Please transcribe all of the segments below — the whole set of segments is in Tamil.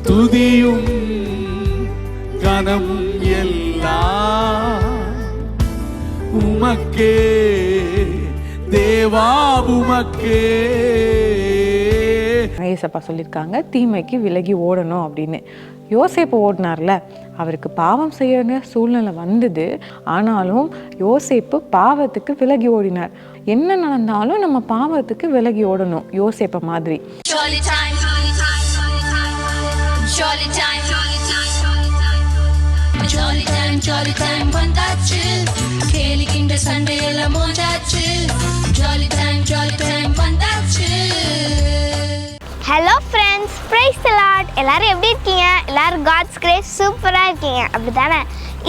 துதியும் கனமும் எல்லாம் உமக்கே தேவா உமக்கே. ஏசப்பா சொல்லியிருக்காங்க தீமைக்கு விலகி ஓடணும் அப்படின்னு. யோசேப்பு ஓடினார்ல, அவருக்கு பாவம் செய்ய சூழ்நிலை வந்தது. ஆனாலும் யோசேப்பு பாவத்துக்கு விலகி ஓடினார். என்ன நடந்தாலும் நம்ம பாவத்துக்கு விலகி ஓடணும் யோசேப்ப மாதிரி. Hello friends, praise the Lord. எல்லாரும் எப்படி இருக்கீங்க? எல்லாரும் காட்ஸ் கிரேஸ் சூப்பராக இருக்கீங்க, அப்படி தானே?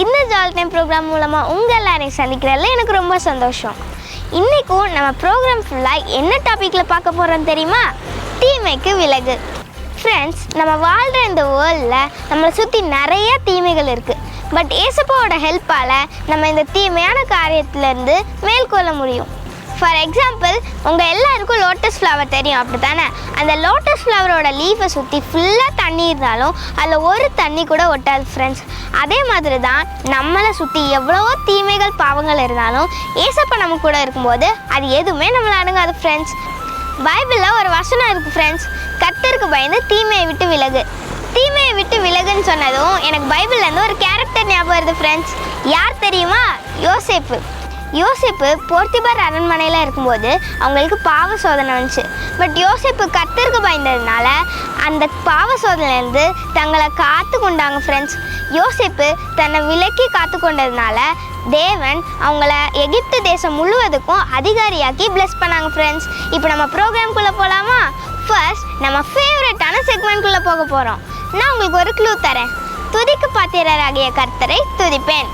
இந்த ஜாலி டைம் ப்ரோக்ராம் மூலமாக உங்கள் எல்லாரையும் சந்திக்கிறதுல எனக்கு ரொம்ப சந்தோஷம். இன்றைக்கும் நம்ம ப்ரோக்ராம் ஃபுல்லாக என்ன டாப்பிக்கில் பார்க்க போகிறோம் தெரியுமா? தீமைக்கு விலகு. ஃப்ரெண்ட்ஸ், நம்ம வாழ்கிற இந்த வேர்ல்டில் நம்மளை சுற்றி நிறைய தீமைகள் இருக்குது. பட் ஏசப்பாவோட ஹெல்ப்பால் நம்ம இந்த தீமையான காரியத்திலேருந்து மேற்கொள்ள முடியும். ஃபார் எக்ஸாம்பிள், உங்கள் எல்லாருக்கும் லோட்டஸ் ஃப்ளவர் தெரியும், அப்படி தானே? அந்த லோட்டஸ் ஃப்ளவரோட லீஃபை சுற்றி ஃபுல்லாக தண்ணி இருந்தாலும் அதில் ஒரு தண்ணி கூட ஒட்டாது ஃப்ரெண்ட்ஸ். அதே மாதிரி தான் நம்மளை சுற்றி எவ்வளவோ தீமைகள் பாவங்கள் இருந்தாலும் ஏசப்பா நம்ம கூட இருக்கும்போது அது எதுவுமே நம்மளை அடங்காது ஃப்ரெண்ட்ஸ். பைபிளில் ஒரு வசனம் இருக்குது ஃப்ரெண்ட்ஸ், கர்த்தருக்கு பயந்து தீமையை விட்டு விலகு. தீமையை விட்டு விலகுன்னு சொன்னதும் எனக்கு பைபிள்லேருந்து ஒரு கேரக்டர் ஞாபகம் வருது ஃப்ரெண்ட்ஸ். யார் தெரியுமா? யோசேப்பு. யோசேப்பு போர்த்திபார் அரண்மனையில் இருக்கும்போது அவங்களுக்கு பாவ சோதனை வந்துச்சு. பட் யோசேப்பு கர்த்தருக்கு பயந்ததுனால அந்த பாவ சோதனையிலேருந்து தங்களை காத்து கொண்டாங்க ஃப்ரெண்ட்ஸ். யோசேப்பு தன்னை விலக்கி காத்து கொண்டதுனால தேவன் அவங்கள எகிப்து தேசம் முழுவதுக்கும் அதிகாரியாக்கி பிளஸ் பண்ணாங்க ஃப்ரெண்ட்ஸ். இப்போ நம்ம ப்ரோக்ராம்குள்ளே போகலாமா? ஃபர்ஸ்ட் நம்ம ஃபேவரட்டான செக்மெண்ட்குள்ளே போக போகிறோம். நான் உங்களுக்கு ஒரு க்ளூ தரேன். துதிக்கு பாத்திரராகிய கர்த்தரை துதிப்பேன்.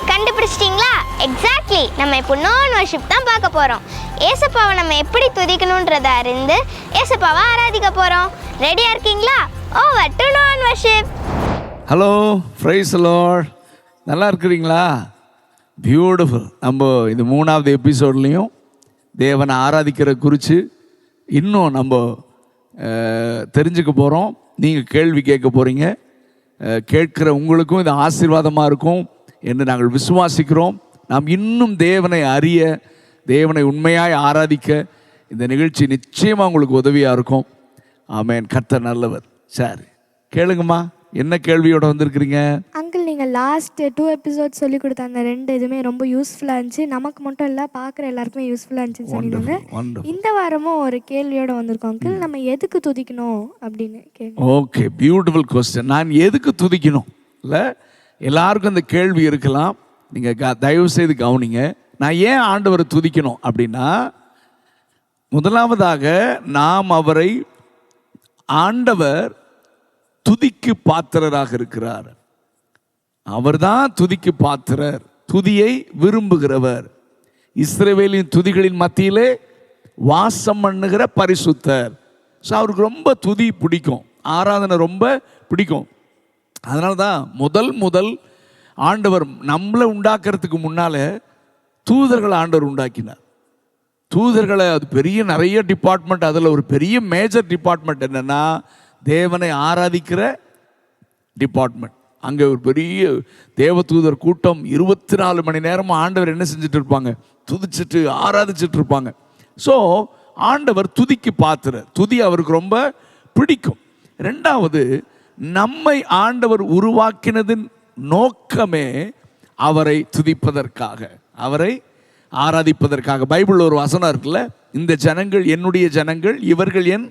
கண்டுபிடிச்சிட்டிங்களா? எக்ஸாக்ட்லி. நம்ம இப்போ நான் வர்ஷிப் தான் பார்க்க போகிறோம். ஏசப்பாவை நம்ம எப்படி துதிக்கணுன்றதை அறிந்து ஏசப்பாவை ஆராதிக்க போகிறோம். ரெடியாக இருக்கீங்களா? ஓவர் டு நான் worship. Hello, praise the Lord. நல்லா இருக்கிறீங்களா? பியூட்டிஃபுல். நம்ம இந்த 3வது எபிசோட்லேயும் தேவனை ஆராதிக்கிற குறித்து இன்னும் நம்ம தெரிஞ்சுக்க போகிறோம். நீங்கள் கேள்வி கேட்க போகிறீங்க. கேட்குற உங்களுக்கும் இது ஆசீர்வாதமாக இருக்கும் என்று நாங்கள் விசுவாசிக்கிறோம். நாம் இன்னும் தேவனை அறிய, தேவனை உண்மையாய் ஆராதிக்க இந்த நிகழ்ச்சி நிச்சயமாக உங்களுக்கு உதவியாக இருக்கும். ஆமேன். கர்த்தர் நல்லவர். சரி, கேளுங்கம்மா, என்ன கேள்வியோட வந்திருக்கிறீங்க? அங்கிள், நீங்கள் லாஸ்ட் 2 எபிசோட் சொல்லி கொடுத்த அந்த 2 இதுவுமே ரொம்ப யூஸ்ஃபுல்லாக இருந்துச்சு. நமக்கு மட்டும் இல்லை, பார்க்குற எல்லாருக்குமே யூஸ்ஃபுல்லாக இருந்துச்சுன்னு சொல்லியிருந்தாங்க. இந்த வாரமும் ஒரு கேள்வியோட வந்திருக்கோம் அங்கிள். நம்ம எதுக்கு துதிக்கணும் அப்படின்னு கேள்வி. Okay, beautiful question. நான் எதுக்கு துதிக்கணும் இல்லை, எல்லாருக்கும் இந்த கேள்வி இருக்கலாம். நீங்கள் தயவு செய்து கவனிங்க. நான் ஏன் ஆண்டவரை துதிக்கணும் அப்படின்னா, முதலாவதாக நாம் அவரை, ஆண்டவர் துதிக்கு பாத்திரராக இருக்கிறார். அவர்தான் துதிக்கு பாத்திரர், துதியை விரும்புகிறவர், இஸ்ரவேலின் துதிகளின் மத்தியிலே வாசம் பண்ணுகிற பரிசுத்தர். ஸோ அவருக்கு ரொம்ப துதி பிடிக்கும், ஆராதனை ரொம்ப பிடிக்கும். அதனால தான் முதல் ஆண்டவர் நம்மளை உண்டாக்குறதுக்கு முன்னால் தூதர்களை ஆண்டவர் உண்டாக்கினார். தூதர்களை, அது பெரிய நிறைய டிபார்ட்மெண்ட். அதில் ஒரு பெரிய மேஜர் டிபார்ட்மெண்ட் என்னென்னா தேவனை ஆராதிக்கிற டிபார்ட்மெண்ட். அங்கே ஒரு பெரிய தேவதூதர் கூட்டம் 24 மணி நேரமும் ஆண்டவர் என்ன செஞ்சுட்டு இருப்பாங்க? துதிச்சுட்டு ஆராதிச்சுட்டு இருப்பாங்க. ஸோ ஆண்டவர் துதிக்கு பாத்திரர், துதி அவருக்கு ரொம்ப பிடிக்கும். 2வது, நம்மை ஆண்டவர் உருவாக்கினதின் நோக்கமே அவரை துதிப்பதற்காக, அவரை ஆராதிப்பதற்காக. பைபிளில் ஒரு வசனம் இருக்குல்ல, இந்த ஜனங்கள் என்னுடைய ஜனங்கள், இவர்கள் என்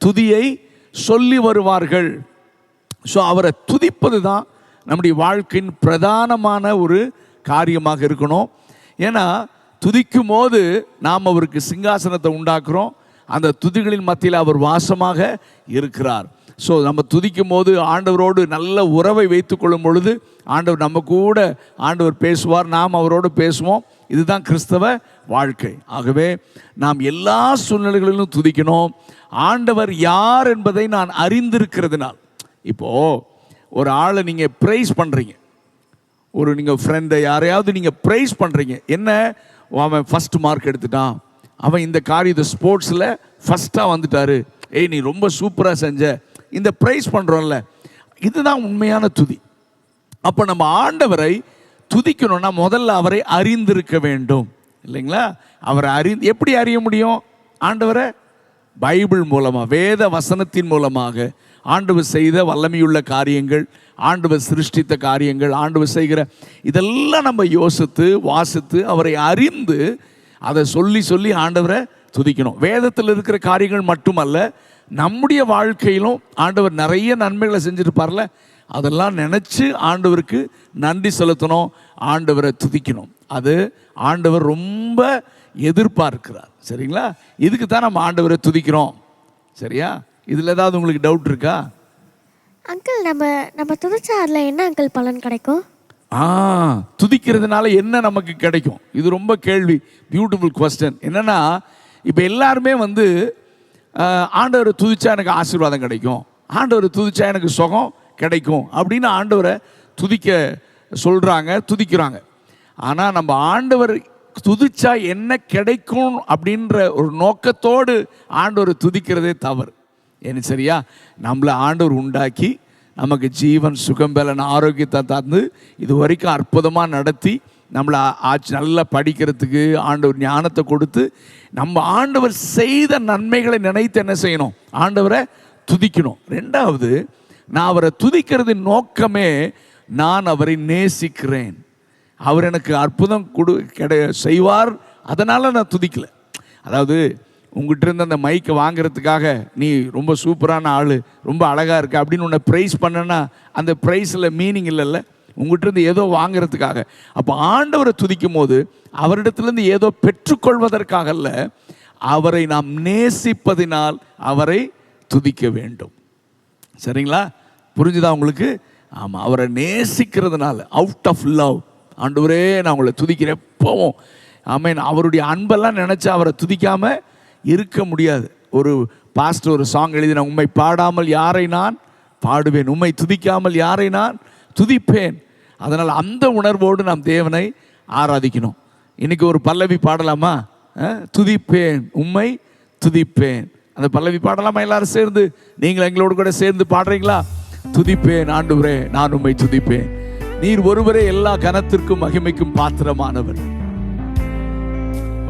துதியை சொல்லி வருவார்கள். ஸோ அவரை துதிப்பது தான் நம்முடைய வாழ்க்கையின் பிரதானமான ஒரு காரியமாக இருக்கணும். ஏன்னா துதிக்கும் போது நாம் அவருக்கு சிங்காசனத்தை உண்டாக்குறோம். அந்த துதிகளின் மத்தியில் அவர் வாசமாக இருக்கிறார். ஸோ நம்ம துதிக்கும் போது ஆண்டவரோடு நல்ல உறவை வைத்து கொள்ளும் பொழுது ஆண்டவர் நம்ம கூட, ஆண்டவர் பேசுவார், நாம் அவரோடு பேசுவோம். இதுதான் கிறிஸ்தவ வாழ்க்கை. ஆகவே நாம் எல்லா சூழ்நிலைகளிலும் துதிக்கணும். ஆண்டவர் யார் என்பதை நான் அறிந்திருக்கிறதுனால். இப்போது ஒரு ஆளை நீங்கள் ப்ரைஸ் பண்ணுறீங்க, நீங்கள் ஃப்ரெண்டை யாரையாவது நீங்கள் ப்ரைஸ் பண்ணுறீங்க. என்ன, அவன் ஃபஸ்ட் மார்க் எடுத்துட்டான், அவன் இந்த காரியத்தை ஸ்போர்ட்ஸில் ஃபஸ்ட்டாக வந்துட்டார், ஏய் நீ ரொம்ப சூப்பராக செஞ்ச, இந்த ப்ரைஸ் பண்ணுறோம்ல, இதுதான் உண்மையான துதி. அப்போ நம்ம ஆண்டவரை துதிக்கணும்னா முதல்ல அவரை அறிந்திருக்க வேண்டும் இல்லைங்களா? அவரை எப்படி அறிய முடியும் ஆண்டவரை? பைபிள் மூலமாக, வேத வசனத்தின் மூலமாக, ஆண்டவர் செய்த வல்லமையுள்ள காரியங்கள், ஆண்டவர் சிருஷ்டித்த காரியங்கள், ஆண்டவர் செய்கிற இதெல்லாம் நம்ம யோசித்து வாசித்து அவரை அறிந்து அதை சொல்லி சொல்லி ஆண்டவரை துதிக்கணும். வேதத்தில் இருக்கிற காரியங்கள் மட்டுமல்ல, நம்முடைய வாழ்க்கையிலும் ஆண்டவர் நிறைய நன்மைகளை செஞ்சுருப்பார்ல, அதெல்லாம் நினச்சி ஆண்டவருக்கு நன்றி செலுத்தணும், ஆண்டவரை துதிக்கணும். அது ஆண்டவர் ரொம்ப எதிர்பார்க்கிறார். சரிங்களா? இதுக்கு தான் நம்ம ஆண்டவரை துதிக்கிறோம். சரியா? இதில் ஏதாவது உங்களுக்கு டவுட் இருக்கா? அங்கிள், நம்ம துதிச்சா அதில் என்ன அங்கிள் பலன் கிடைக்கும்? துதிக்கிறதுனால என்ன நமக்கு கிடைக்கும்? இது ரொம்ப கேள்வி, பியூட்டிஃபுல் குவெஸ்டன். என்னன்னா, இப்போ எல்லாருமே வந்து ஆண்டவரை துதிச்சா எனக்கு ஆசீர்வாதம் கிடைக்கும், ஆண்டவரை துதிச்சா எனக்கு சுகம் கிடைக்கும் அப்படின்னு ஆண்டவரை துதிக்க சொல்கிறாங்க, துதிக்கிறாங்க. ஆனால் நம்ம ஆண்டவர் துதிச்சா என்ன கிடைக்கும் அப்படின்ற ஒரு நோக்கத்தோடு ஆண்டவரை துதிக்கிறதே தவறு. ஏன்னு சரியா? நம்மளை ஆண்டவர் உண்டாக்கி நமக்கு ஜீவன், சுகம், பலன், ஆரோக்கியத்தை தந்து இது வரைக்கும் அற்புதமாக நடத்தி நம்மளை நல்லா படிக்கிறதுக்கு ஆண்டவர் ஞானத்தை கொடுத்து நம்ம ஆண்டவர் செய்த நன்மைகளை நினைத்து என்ன செய்யணும்? ஆண்டவரை துதிக்கணும். ரெண்டாவது, நான் அவரை துதிக்கிறதின் நோக்கமே நான் அவரை நேசிக்கிறேன், அவர் எனக்கு அற்புதம் செய்வார், அதனால் நான் துதிக்கலை. அதாவது உங்கள்கிட்ட இருந்து அந்த மைக்கை வாங்கிறதுக்காக நீ ரொம்ப சூப்பரான ஆள், ரொம்ப அழகாக இருக்க அப்படின்னு உன்னை ப்ரைஸ் பண்ணனா அந்த ப்ரைஸில் மீனிங் இல்லைல்ல, உங்கள்கிட்ட இருந்து ஏதோ வாங்கிறதுக்காக. அப்போ ஆண்டவரை துதிக்கும் போது அவரிடத்துலேருந்து ஏதோ பெற்றுக்கொள்வதற்காக அல்ல, அவரை நாம் நேசிப்பதினால் அவரை துதிக்க வேண்டும். சரிங்களா? புரிஞ்சுதா உங்களுக்கு? ஆமாம், அவரை நேசிக்கிறதுனால, அவுட் ஆஃப் லவ், ஆண்டவரே நான் உங்களை துதிக்கிறேன் எப்பவும். ஆமேன். அவருடைய அன்பெல்லாம் நினச்சா அவரை துதிக்காமல் இருக்க முடியாது. ஒரு பாஸ்டர் ஒரு சாங் எழுதின, உம்மை பாடாமல் யாரை நான் பாடுவேன், உம்மை துதிக்காமல் யாரை நான் துதிப்பேன். அதனால் அந்த உணர்வோடு நாம் தேவனை ஆராதிக்கணும். இன்னைக்கு ஒரு பல்லவி பாடலாமா? துதிப்பேன் உம்மை துதிப்பேன். அந்த பல்லவி பாடலாமா எல்லாரும் சேர்ந்து? நீங்கள் எங்களோடு கூட சேர்ந்து பாடுறீங்களா? துதிப்பேன் ஆண்டவரே நான் உம்மை துதிப்பேன், நீர் ஒருவரே எல்லா கனத்திற்கும் மகிமைக்கும் பாத்திரமானவர்.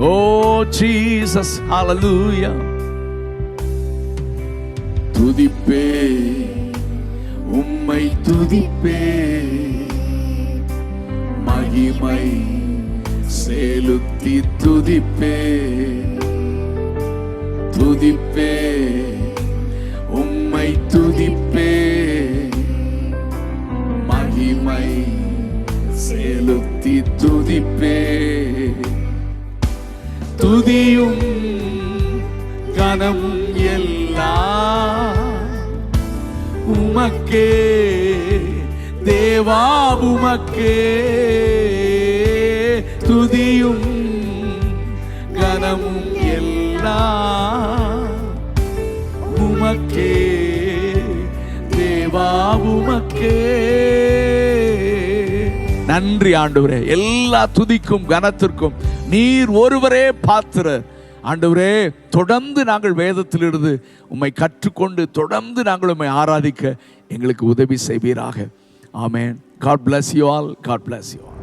ஓ ஜீசஸ், ஹல்லேலூயா. துதிப்பே உம்மை துதிப்பே, மகிமை செலுத்தி துதிப்பே. துதிப்பே உம்மை துதிப்பே, மகிமை செலுத்தி துதிப்பே. துதியும் கனம் எல்லாம் உமக்கே தேவா, உமக்கே. துதியும் கனமும் எல்லாம் உமக்கே தேவா, உமக்கே. நன்றி ஆண்டவரே, எல்லா துதிக்கும் கனத்திற்கும் நீர் ஒருவரே பாத்திரர். ஆண்டவரே, தொடர்ந்து நாங்கள் வேதத்திலிருந்து உம்மை கற்றுக்கொண்டு தொடர்ந்து நாங்கள் உம்மை ஆராதிக்க எங்களுக்கு உதவி செய்வீராக. ஆமென். God bless you all. God bless you all.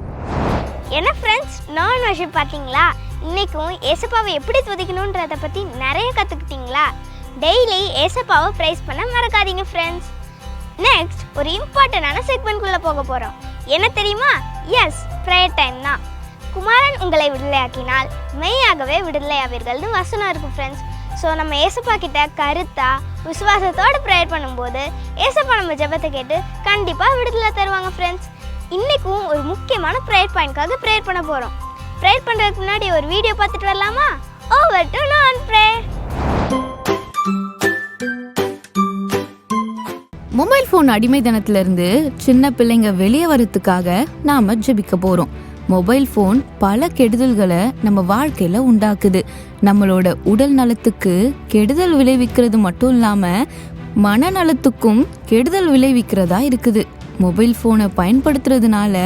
என்ன ஃப்ரெண்ட்ஸ், நான் வர்ஷிப் பார்த்தீங்களா? இன்னைக்கும் ஏசப்பாவை எப்படி துதிக்கணுன்றதை பற்றி நிறைய கற்றுக்கிட்டீங்களா? டெய்லி ஏசப்பாவை ப்ரைஸ் பண்ண மறக்காதீங்க ஃப்ரெண்ட்ஸ். நெக்ஸ்ட் ஒரு இம்பார்ட்டண்டான செக்மெண்ட்குள்ளே போக போகிறோம். என்ன தெரியுமா? எஸ், ப்ரேயர் டைம் தான். குமாரன் உங்களை விடுதலையாக்கினால் மெய்யாகவே விடுதலையாவீர்கள்னு வசனம் இருக்குது ஃப்ரெண்ட்ஸ். ஸோ நம்ம ஏசப்பா கிட்ட கருத்தாக விசுவாசத்தோடு ப்ரேயர் பண்ணும்போது ஏசப்பா நம்ம ஜெபத்தை கேட்டு கண்டிப்பாக விடுதலை தருவாங்க ஃப்ரெண்ட்ஸ். இன்றைக்கும் ஒரு முக்கியமான ப்ரேயர் பாயிண்ட்காக ப்ரேயர் பண்ண போகிறோம். ப்ரேயர் பண்ணுறதுக்கு முன்னாடி ஒரு வீடியோ பார்த்துட்டு வரலாமா? ஓவர் டு நான் ப்ரேயர். மொபைல் ஃபோன் அடிமைத்தனத்திலிருந்து சின்ன பிள்ளைங்க வெளியே வரத்துக்காக நாம ஜெபிக்க போறோம். மொபைல் ஃபோன் பல கெடுதல்களை நம்ம வாழ்க்கையில உண்டாக்குது. நம்மளோட உடல் நலத்துக்கு கெடுதல் விளைவிக்கிறது மட்டும் இல்லாம மனநலத்துக்கும் கெடுதல் விளைவிக்கிறதா இருக்குது. மொபைல் ஃபோனை பயன்படுத்துறதுனால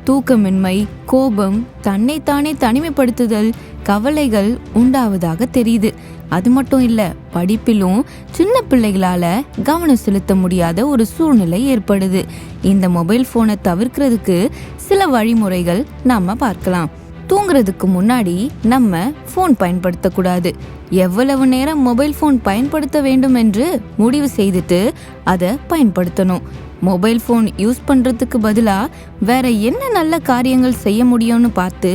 தூக்கமின்மை, கோபம், தன்னைத்தானே தனிமைப்படுத்துதல், கவலைகள் உண்டாவதாக தெரியுது. அது மட்டும் இல்ல, படிப்பிலும் சின்ன பிள்ளைகளால கவனம் செலுத்த முடியாத ஒரு சூழ்நிலை ஏற்படுது. இந்த மொபைல் ஃபோனை தவிர்க்கிறதுக்கு சில வழிமுறைகள் நாம பார்க்கலாம். தூங்குறதுக்கு முன்னாடி நம்ம ஃபோன் பயன்படுத்தக்கூடாது. எவ்வளவு நேரம் மொபைல் ஃபோன் பயன்படுத்த வேண்டும் என்று முடிவு செய்துட்டு அதை பயன்படுத்தணும். மொபைல் ஃபோன் யூஸ் பண்ணுறதுக்கு பதிலாக வேற என்ன நல்ல காரியங்கள் செய்ய முடியும்னு பார்த்து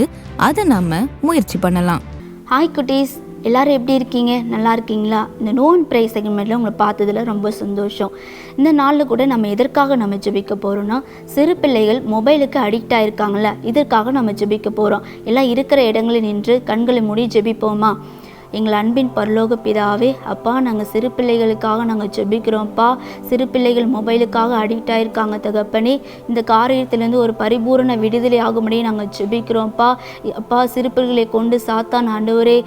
அதை நம்ம முயற்சி பண்ணலாம். ஹாய் குட்டீஸ், எல்லோரும் எப்படி இருக்கீங்க? நல்லா இருக்கீங்களா? இந்த நோ அண்ட் ப்ரே செக்மெண்ட்டில் உங்களை பார்த்ததில் ரொம்ப சந்தோஷம். இந்த நாளில் கூட நம்ம எதற்காக நம்ம ஜெபிக்க போகிறோன்னா, சிறு பிள்ளைகள் மொபைலுக்கு அடிக்ட் ஆகிருக்காங்கள, இதற்காக நம்ம ஜெபிக்க போகிறோம். எல்லாம் இருக்கிற இடங்களில் நின்று கண்களை மூடி ஜெபிப்போமா? எங்கள் அன்பின் பரலோக பிதாவே, அப்பா, நாங்கள் சிறு பிள்ளைகளுக்காக நாங்கள் ஜெபிக்கிறோம்ப்பா. சிறு பிள்ளைகள் மொபைலுக்காக அடிக்ட் ஆகிருக்காங்க தகப்பனே. இந்த காரியத்திலேருந்து ஒரு பரிபூரண விடுதலை ஆகும்படி நாங்கள் ஜெபிக்கிறோம்ப்பா. அப்பா, சிறு பிள்ளைகளை கொண்டு சாத்தான் ஆண்டவரே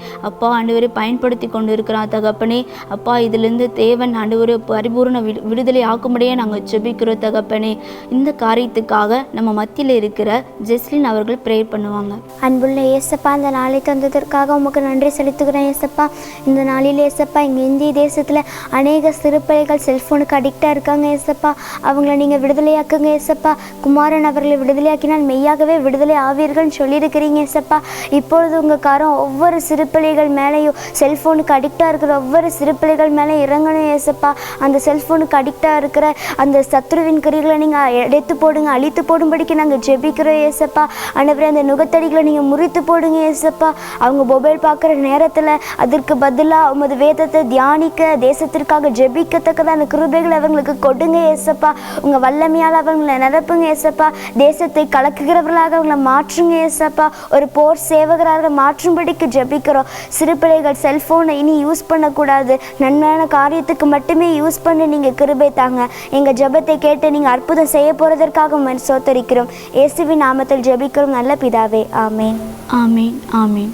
பயன்படுத்தி கொண்டு இருக்கிறான் தகப்பனே. அப்பா, இதிலிருந்து தேவன் ஆண்டவரே பரிபூரண விடுதலை ஆகும்படியே நாங்கள் ஜெபிக்கிறோம் தகப்பனே. இந்த காரியத்துக்காக நம்ம மத்தியில் இருக்கிற ஜெஸ்லின் அவர்கள் ப்ரே பண்ணுவாங்க. அன்புள்ள ஏசப்பா, இந்த நாளை தந்ததற்காக உமக்கு நன்றி செலுத்துகிறேன் ஏசப்பா. இந்த நாளில் ஏசப்பா, எங்கள் இந்திய தேசத்தில் அநேக சிறு பிள்ளைகள் செல்ஃபோனுக்கு அடிக்டாக இருக்காங்க ஏசப்பா. அவங்கள நீங்கள் விடுதலையாக்குங்க ஏசப்பா. குமாரன் அவர்களை விடுதலையாக்கினால் மெய்யாகவே விடுதலை ஆவீர்கள்னு சொல்லியிருக்கிறீங்க ஏசப்பா. இப்பொழுது உங்கள் காரம் ஒவ்வொரு சிறு பிள்ளைகள் மேலேயும், செல்ஃபோனுக்கு அடிக்டாக இருக்கிற ஒவ்வொரு சிறு பிள்ளைகள் மேலே இறங்கணும் ஏசப்பா. அந்த செல்ஃபோனுக்கு அடிக்டாக இருக்கிற அந்த சத்ருவின் கிரிகளை நீங்கள் எடுத்து போடுங்க, அழித்து போடும்படிக்கு நாங்கள் ஜெபிக்கிறோம் ஏசப்பா. ஆண்டவரே, அந்த நுகத்தடிகளை நீங்கள் முறித்து போடுங்க ஏசப்பா. அவங்க மொபைல் பார்க்குற நேரத்தில் அதற்கு பதிலாக உமது வேதத்தை தியானிக்க, தேசத்திற்காக ஜெபிக்கத்தக்கதான் அந்த கிருபைகளை அவங்களுக்கு கொடுங்க ஏசப்பா. உங்கள் வல்லமையால் அவங்களை நிரப்புங்க ஏசப்பா. தேசத்தை கலக்குகிறவர்களாக அவங்களை மாற்றுங்க ஏசப்பா. ஒரு போர் சேவகராக மாற்றும்படிக்கு ஜெபிக்கிறோம். சிறு பிள்ளைகள் செல்ஃபோனை இனி யூஸ் பண்ணக்கூடாது, நன்மையான காரியத்துக்கு மட்டுமே யூஸ் பண்ணி நீங்கள் கிருபை தாங்க. எங்கள் ஜெபத்தை கேட்டு நீங்கள் அற்புதம் செய்ய போகிறதற்காக சோத்தரிக்கிறோம். இயேசுவின் நாமத்தில் ஜெபிக்கிறோம் நல்ல பிதாவே, ஆமேன். ஆமீன், ஆமீன்.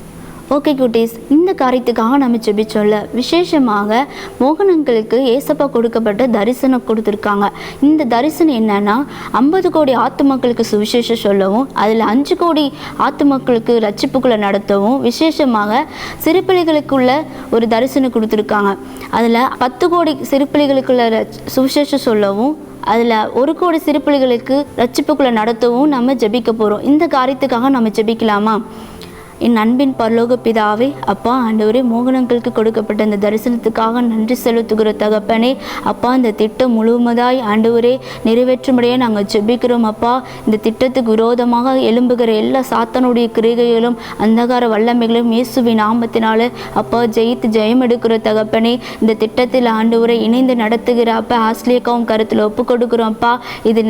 ஓகே குட்டீஸ், இந்த காரியத்துக்காக நம்ம ஜெபிச்சோம்ல. விசேஷமாக மோகனங்களுக்கு ஏசப்பா கொடுக்கப்பட்ட தரிசனம் கொடுத்துருக்காங்க. இந்த தரிசனம் என்னன்னா, 50 கோடி ஆத்துமக்களுக்கு சுவிசேஷம் சொல்லவும், அதில் 5 கோடி ஆத்துமக்களுக்கு ரட்சிப்புக்குள்ளே நடத்தவும், விசேஷமாக சிறுபிள்ளைகளுக்குள்ள ஒரு தரிசனம் கொடுத்துருக்காங்க. அதில் 10 கோடி சிறுபிள்ளைகளுக்குள்ள சுவிசேஷம் சொல்லவும், அதில் 1 கோடி சிறுபிள்ளைகளுக்கு ரட்சிப்புக்குள்ளே நடத்தவும் நம்ம ஜெபிக்க போகிறோம். இந்த காரியத்துக்காக நம்ம ஜெபிக்கலாமா? என் அன்பின் பரலோக பிதாவே, அப்பா, ஆண்டவரே, மோகனங்களுக்கு கொடுக்கப்பட்ட இந்த தரிசனத்துக்காக நன்றி செலுத்துகிற தகப்பனே. அப்பா, இந்த திட்டம் முழுவதாய் ஆண்டவரே நிறைவேற்றும்படியே நாங்கள் ஜெபிக்கிறோம். அப்பா, இந்த திட்டத்துக்கு விரோதமாக எழும்புகிற எல்லா சாத்தானுடைய கிரிகைகளும் அந்தகார வல்லமைகளும் இயேசுவின் நாமத்தினால அப்பா ஜெயித்து ஜெயம் எடுக்கிற தகப்பனே. இந்த திட்டத்தில் ஆண்டவரை இணைந்து நடத்துகிற அப்பா ஆஸ்லியக்காவும் கருத்தில் ஒப்பு கொடுக்குறோம். அப்பா, இது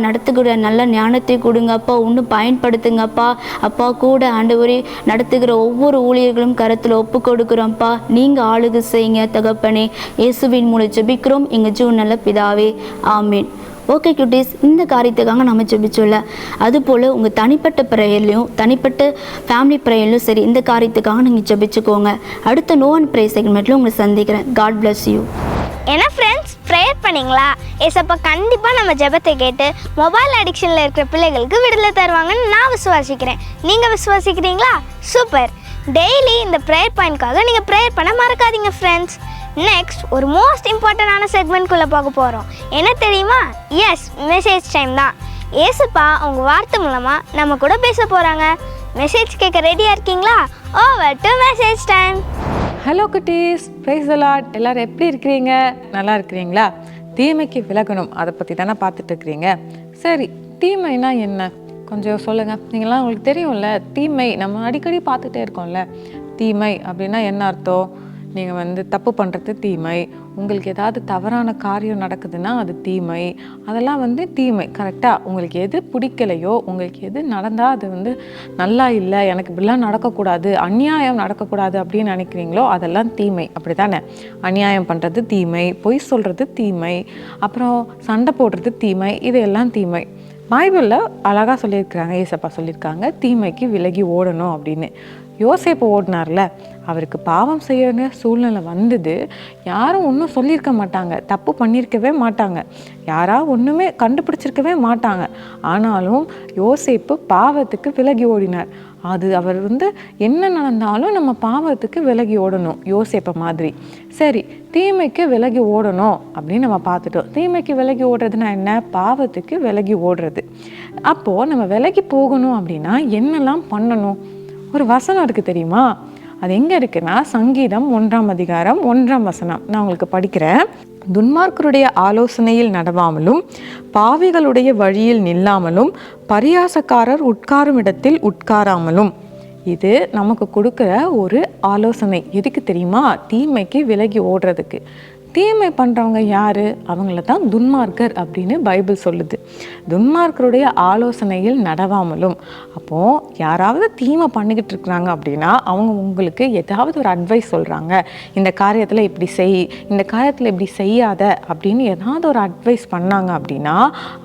நடத்துகிற நல்ல ஞானத்தை கொடுங்க அப்பா, இன்னும் பயன்படுத்துங்கப்பா. அப்பா, கூட ஆண்டவரே நடத்துகிற ஒவ்வொரு ஊழியர்களும் கருத்தில் ஒப்பு கொடுக்குறோம்ப்பா. நீங்கள் ஆளுகை செய்யுங்க தகப்பனே. இயேசுவின் மூலம் ஜெபிக்கிறோம் எங்கள் ஜீவன் நல்ல பிதாவே, ஆமீன். ஓகே குட்டீஸ், இந்த காரியத்துக்காக நம்ம ஜெபிச்சோம்ல, அதுபோல் உங்கள் தனிப்பட்ட ப்ரேயர்லையும் தனிப்பட்ட ஃபேமிலி ப்ரேயர்லையும் சரி, இந்த காரியத்துக்காக நீங்கள் ஜெபிச்சுக்கோங்க. அடுத்த நோ அண்ட் ப்ரே செக்மெண்ட்டில் உங்களை சந்திக்கிறேன். God bless you. ஏன்னா ஃப்ரெண்ட்ஸ், ப்ரேயர் பண்ணிங்களா? ஏசப்பா கண்டிப்பாக நம்ம ஜெபத்தை கேட்டு மொபைல் அடிக்ஷனில் இருக்கிற பிள்ளைகளுக்கு விடுதலை தருவாங்கன்னு நான் விசுவாசிக்கிறேன். நீங்கள் விசுவாசிக்கிறீங்களா? சூப்பர். டெய்லி இந்த ப்ரேயர் பாயிண்ட்காக நீங்கள் ப்ரேயர் பண்ண மறக்காதீங்க ஃப்ரெண்ட்ஸ். நெக்ஸ்ட் ஒரு மோஸ்ட் இம்பார்ட்டண்டான செக்மெண்ட்குள்ளே பார்க்க போகிறோம். என்ன தெரியுமா? எஸ், மெசேஜ் டைம் தான். ஏசப்பா அவங்க வார்த்தை மூலமாக நம்ம கூட பேச போகிறாங்க. மெசேஜ் கேட்க ரெடியாக இருக்கீங்களா? Over to message time. Hello குட்டீஸ், பிரைஸ் தி லார்ட். எல்லோரும் எப்படி இருக்கிறீங்க? நல்லா இருக்கிறீங்களா? தீமைக்கு விலகணும், அதை பற்றி தானே பார்த்துட்டு இருக்கிறீங்க. சரி, தீமைனா என்ன கொஞ்சம் சொல்லுங்கள். நீங்களாம் உங்களுக்கு தெரியும்ல, தீமை நம்ம அடிக்கடி பார்த்துட்டே இருக்கோம்ல. தீமை அப்படின்னா என்ன அர்த்தம்? நீங்கள் தப்பு பண்ணுறது தீமை, உங்களுக்கு ஏதாவது தவறான காரியம் நடக்குதுன்னா அது தீமை, அதெல்லாம் தீமை. கரெக்டாக உங்களுக்கு எது பிடிக்கலையோ, உங்களுக்கு எது நடந்தால் அது நல்லா இல்லை, எனக்கு இப்படிலாம் நடக்கக்கூடாது, அநியாயம் நடக்கக்கூடாது அப்படின்னு நினைக்கிறீங்களோ அதெல்லாம் தீமை. அப்படி தானே? அநியாயம் பண்ணுறது தீமை, பொய் சொல்கிறது தீமை, அப்புறம் சண்டை போடுறது தீமை, இதெல்லாம் தீமை. பைபிளில் அழகாக சொல்லியிருக்கிறாங்க, ஏசப்பா சொல்லியிருக்காங்க தீமைக்கு விலகி ஓடணும் அப்படின்னு. யோசேப்பு ஓடினார்ல, அவருக்கு பாவம் செய்யற சூழ்நிலை வந்தது. யாரும் ஒன்றும் சொல்லியிருக்க மாட்டாங்க, தப்பு பண்ணியிருக்கவே மாட்டாங்க, ஒன்றுமே கண்டுபிடிச்சிருக்கவே மாட்டாங்க. ஆனாலும் யோசேப்பு பாவத்துக்கு விலகி ஓடினார். அது அவர் என்ன நடந்தாலும் நம்ம பாவத்துக்கு விலகி ஓடணும், யோசேப்பை மாதிரி. சரி, தீமைக்கு விலகி ஓடணும் அப்படின்னு நம்ம பார்த்துட்டோம். தீமைக்கு விலகி ஓடுறதுனா என்ன? பாவத்துக்கு விலகி ஓடுறது. அப்போது நம்ம விலகி போகணும் அப்படின்னா என்னெல்லாம் பண்ணணும்? ஒரு வசனம் இருக்குது தெரியுமா? அது எங்கே இருக்குன்னா, சங்கீதம் 1ஆம் அதிகாரம் 1ஆம் வசனம். நான் உங்களுக்கு படிக்கிறேன். துன்மார்க்கருடைய ஆலோசனையில் நடவாமலும் பாவிகளுடைய வழியில் நில்லாமலும் பரியாசக்காரர் உட்காரும் இடத்தில் உட்காராமலும். இது நமக்கு கொடுக்குற ஒரு ஆலோசனை. எதுக்கு தெரியுமா? தீமைக்கு விலகி ஓடுறதுக்கு. தீமை பண்ணுறவங்க யார்? அவங்கள தான் துன்மார்க்கர் அப்படின்னு பைபிள் சொல்லுது. துன்மார்க்கருடைய ஆலோசனையில் நடவாமலும். அப்போது யாராவது தீமை பண்ணிக்கிட்டு இருக்கிறாங்க அப்படின்னா அவங்க உங்களுக்கு ஏதாவது ஒரு அட்வைஸ் சொல்கிறாங்க, இந்த காரியத்தில் இப்படி செய், இந்த காரியத்தில் இப்படி செய்யாத அப்படின்னு ஏதாவது ஒரு அட்வைஸ் பண்ணாங்க அப்படின்னா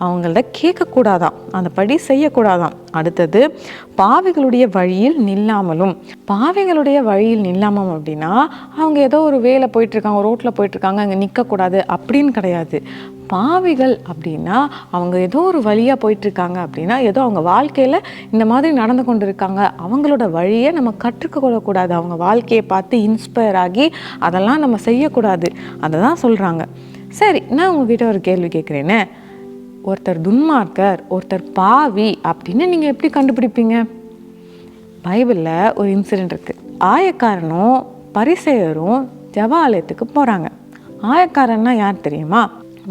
அவங்கள கேட்கக்கூடாதான், அந்த படி செய்யக்கூடாதான். அடுத்தது, பாவிகளுடைய வழியில் நில்லாமலும். பாவிகளுடைய வழியில் நில்லாமல் அப்படின்னா அவங்க ஏதோ ஒரு வேலை போயிட்டுருக்காங்க, ரோட்டில் போயிட்டுருக்காங்க, அங்கே நிற்கக்கூடாது அப்படின்னு கிடையாது. பாவிகள் அப்படின்னா அவங்க ஏதோ ஒரு வழியாக போயிட்டுருக்காங்க அப்படின்னா ஏதோ அவங்க வாழ்க்கையில் இந்த மாதிரி நடந்து கொண்டு இருக்காங்க, அவங்களோட வழியை நம்ம கற்றுக்கொள்ளக்கூடாது, அவங்க வாழ்க்கையை பார்த்து இன்ஸ்பயர் ஆகி அதெல்லாம் நம்ம செய்யக்கூடாது. அதை தான் சொல்கிறாங்க. சரி, நான் உங்ககிட்ட ஒரு கேள்வி கேட்குறேனே, ஒருத்தர் துன்மார்க்கர், ஒருத்தர் பாவி அப்படின்னு நீங்கள் எப்படி கண்டுபிடிப்பீங்க? பைபிளில் ஒரு இன்சிடெண்ட் இருக்குது. ஆயக்காரனும் பரிசேயரும் ஜெபாலயத்துக்கு போகிறாங்க. ஆயக்காரன்னா யார் தெரியுமா?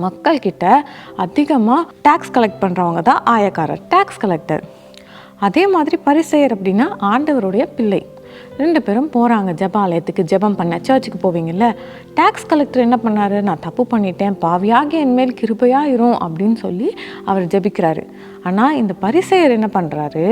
மக்கள்கிட்ட அதிகமாக டேக்ஸ் கலெக்ட் பண்ணுறவங்க தான் ஆயக்காரர், டேக்ஸ் கலெக்டர். அதே மாதிரி பரிசேயர் அப்படின்னா ஆண்டவருடைய பிள்ளை. 2 பேரும் போகிறாங்க ஜெபாலயத்துக்கு, ஜெபம் பண்ண. சர்ச்சுக்கு போவீங்கல்ல. டேக்ஸ் கலெக்டர் என்ன பண்ணாரு? நான் தப்பு பண்ணிட்டேன், பாவியாகி என்மேல் கிருபையாயிரும் அப்படின்னு சொல்லி அவர் ஜெபிக்கிறாரு. ஆனால் இந்த பரிசேயர் என்ன பண்ணுறாரு?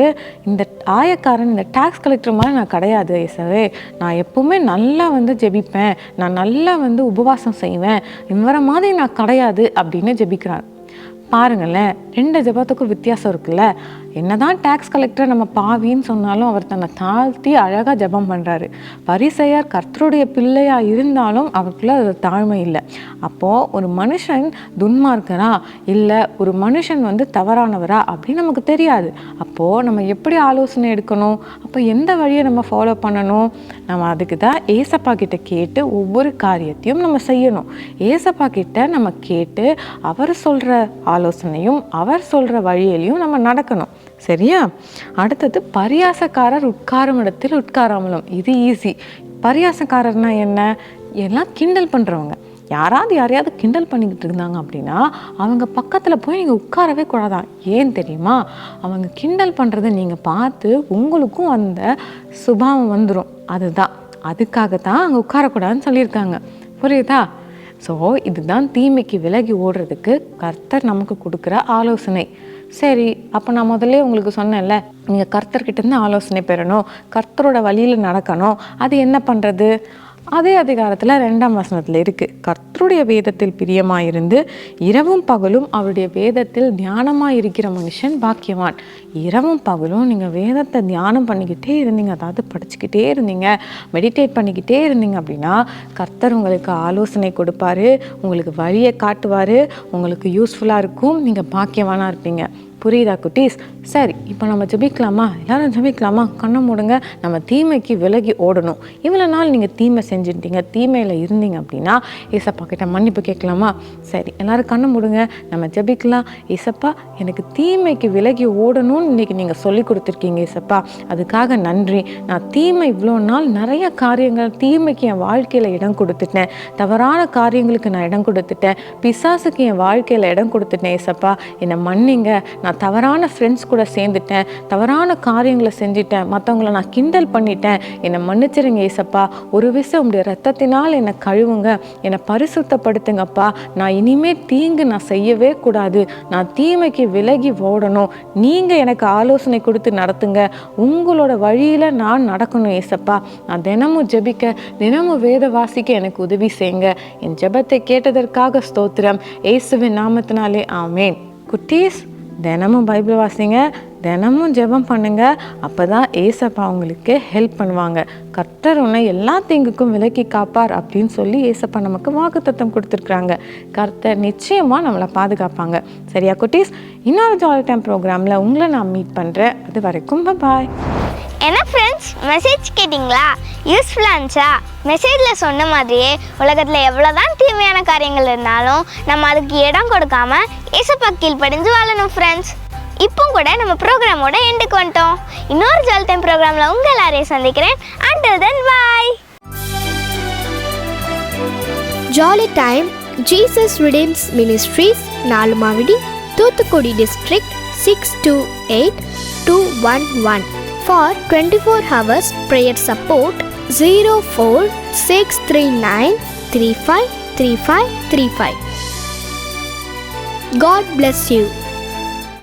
இந்த ஆயக்காரன், இந்த டேக்ஸ் கலெக்டர் மாதிரி நான் கிடையாது இயேசுவே, நான் எப்பவுமே நல்லா ஜெபிப்பேன், நான் நல்லா உபவாசம் செய்வேன், இவர மாதிரி நான் கிடையாது அப்படின்னு ஜெபிக்கிறார். பாருங்களேன், 2 ஜெபத்துக்கும் வித்தியாசம் இருக்குல்ல. என்னதான் டேக்ஸ் கலெக்டர் நம்ம பாவின்னு சொன்னாலும் அவர் தன்னை தாழ்த்தி அழகாக ஜெபம் பண்ணுறாரு. பரிசேயர் கர்த்தருடைய பிள்ளையாக இருந்தாலும் அவருக்குள்ள அது தாழ்மை இல்லை. அப்போது ஒரு மனுஷன் துன்மார்க்கரா இல்லை ஒரு மனுஷன் தவறானவரா அப்படின்னு நமக்கு தெரியாது. அப்போது நம்ம எப்படி ஆலோசனை எடுக்கணும்? அப்போ எந்த வழியை நம்ம ஃபாலோ பண்ணணும்? நம்ம அதுக்கு தான் ஏசப்பா கிட்ட கேட்டு ஒவ்வொரு காரியத்தையும் நம்ம செய்யணும். ஏசப்பா கிட்ட நம்ம கேட்டு அவர் சொல்கிற ஆலோசனையும் அவர் சொல்கிற வழியிலையும் நம்ம நடக்கணும். சரியா? அடுத்தது, பரியாசக்காரர் உட்காரும் இடத்தில் உட்காராமலும். இது ஈஸி. பரியாசக்காரர்னா என்ன? எல்லாம் கிண்டல் பண்ணுறவங்க. யாரையாவது கிண்டல் பண்ணிக்கிட்டு இருந்தாங்க அப்படின்னா அவங்க பக்கத்தில் போய் நீங்கள் உட்காரவே கூடாதான். ஏன் தெரியுமா? அவங்க கிண்டல் பண்ணுறதை நீங்கள் பார்த்து உங்களுக்கும் அந்த சுபாவம் வந்துடும். அதுக்காகத்தான் அங்கே உட்காரக்கூடாதுன்னு சொல்லியிருக்காங்க. புரியுதா? ஸோ இதுதான் தீமைக்கு விலகி ஓடுறதுக்கு கர்த்தர் நமக்கு கொடுக்குற ஆலோசனை. சரி, அப்போ நான் முதல்ல உங்களுக்கு சொன்னேன்ல, நீங்கள் கர்த்தர்கிட்டேருந்து ஆலோசனை பெறணும், கர்த்தரோட வழியில் நடக்கணும். அது என்ன பண்ணுறது? அதே அதிகாரத்தில் 2ஆம் வசனத்தில் இருக்குது. கர்த்தருடைய வேதத்தில் பிரியமாயிருந்து இரவும் பகலும் அவருடைய வேதத்தில் தியானமாக இருக்கிற மனுஷன் பாக்கியவான். இரவும் பகலும் நீங்கள் வேதத்தை தியானம் பண்ணிக்கிட்டே இருந்தீங்க, அதாவது படிச்சுக்கிட்டே இருந்தீங்க, மெடிடேட் பண்ணிக்கிட்டே இருந்தீங்க அப்படின்னா கர்த்தர் உங்களுக்கு ஆலோசனை கொடுப்பாரு, உங்களுக்கு வழியை காட்டுவார், உங்களுக்கு யூஸ்ஃபுல்லாக இருக்கும், நீங்கள் பாக்கியவானாக இருப்பீங்க. புரியுதா குட்டீஸ்? சரி, இப்போ நம்ம ஜெபிக்கலாமா? எல்லாரும் ஜெபிக்கலாமா? கண்ணை மூடுங்க. நம்ம தீமைக்கு விலகி ஓடணும். இவ்வளோ நாள் நீங்கள் தீமை செஞ்சுட்டீங்க, தீமையில் இருந்தீங்க அப்படின்னா ஏசப்பா கிட்ட மன்னிப்பு கேட்கலாமா? சரி, எல்லாரும் கண்ணை மூடுங்க, நம்ம ஜெபிக்கலாம். ஏசப்பா, எனக்கு தீமைக்கு விலகி ஓடணும்னு இன்றைக்கி நீங்கள் சொல்லி கொடுத்துருக்கீங்க ஏசப்பா, அதுக்காக நன்றி. நான் தீமை இவ்வளோ நாள் நிறைய காரியங்கள் தீமைக்கு என் வாழ்க்கையில் இடம் கொடுத்துட்டேன், தவறான காரியங்களுக்கு நான் இடம் கொடுத்துட்டேன், பிசாசுக்கு என் வாழ்க்கையில் இடம் கொடுத்துட்டேன் ஏசப்பா, என்னை மன்னிங்க. நான் தவறான ஃப்ரெண்ட்ஸ் கூட சேர்ந்துட்டேன், தவறான காரியங்களை செஞ்சிட்டேன், மற்றவங்கள நான் கிண்டல் பண்ணிட்டேன், என்னை மன்னிச்சிருங்க ஏசப்பா. ஒரு விஷயம் உங்களுடைய ரத்தத்தினால் என்னை கழுவுங்க, என்னை பரிசுத்தப்படுத்துங்கப்பா. நான் இனிமேல் தீங்கு நான் செய்யவே கூடாது, நான் தீமைக்கு விலகி ஓடணும். நீங்கள் எனக்கு ஆலோசனை கொடுத்து நடத்துங்க, உங்களோட வழியில் நான் நடக்கணும் ஏசப்பா. நான் தினமும் ஜெபிக்க, தினமும் வேத வாசிக்க எனக்கு உதவி செய்யுங்க. என் ஜெபத்தை கேட்டதற்காக ஸ்தோத்திரம். இயேசுவின் நாமத்தினாலே ஆமேன். குட்டீஸ், தினமும் பைபிள் வாசிங்க, தினமும் ஜெபம் பண்ணுங்க. அப்போ தான் ஏசப்பா உங்களுக்கு ஹெல்ப் பண்ணுவாங்க. கர்த்தர் உன்னை எல்லா தீங்குக்கும் விலக்கி காப்பார் அப்படின்னு சொல்லி ஏசப்பா நமக்கு வாக்குத்தத்தம் கொடுத்துருக்குறாங்க. கர்த்தர் நிச்சயமாக நம்மளை பாதுகாப்பாங்க. சரியா குட்டீஸ்? இன்னொரு ஜாலி டைம் ப்ரோக்ராமில் உங்களை நான் மீட் பண்ணுறேன். அது வரைக்கும் பாய். என்ன ஃப்ரெண்ட்ஸ், மெசேஜ் கேட்டிங்களா? யூஸ்ஃபுல்லாக இருந்துச்சா? மெசேஜில் சொன்ன மாதிரியே உலகத்தில் எவ்வளோதான் தீமையான காரியங்கள் இருந்தாலும் நம்ம அதுக்கு இடம் கொடுக்காம ஏசப்பா கீழ்ப்படிஞ்சு வாழணும் ஃப்ரெண்ட்ஸ். இப்போ கூட நம்ம ப்ரோக்ராமோட எண்டுக்கு வந்துட்டோம். இன்னொரு ஜாலி டைம் ப்ரோக்ராமில் உங்கள் எல்லாரையும் சந்திக்கிறேன். Until then, bye. Jolly time Jesus redeems ministries, Nalumavadi, Thoothukudi district 628211. For 24 hours prayer support 04639353535. God bless you.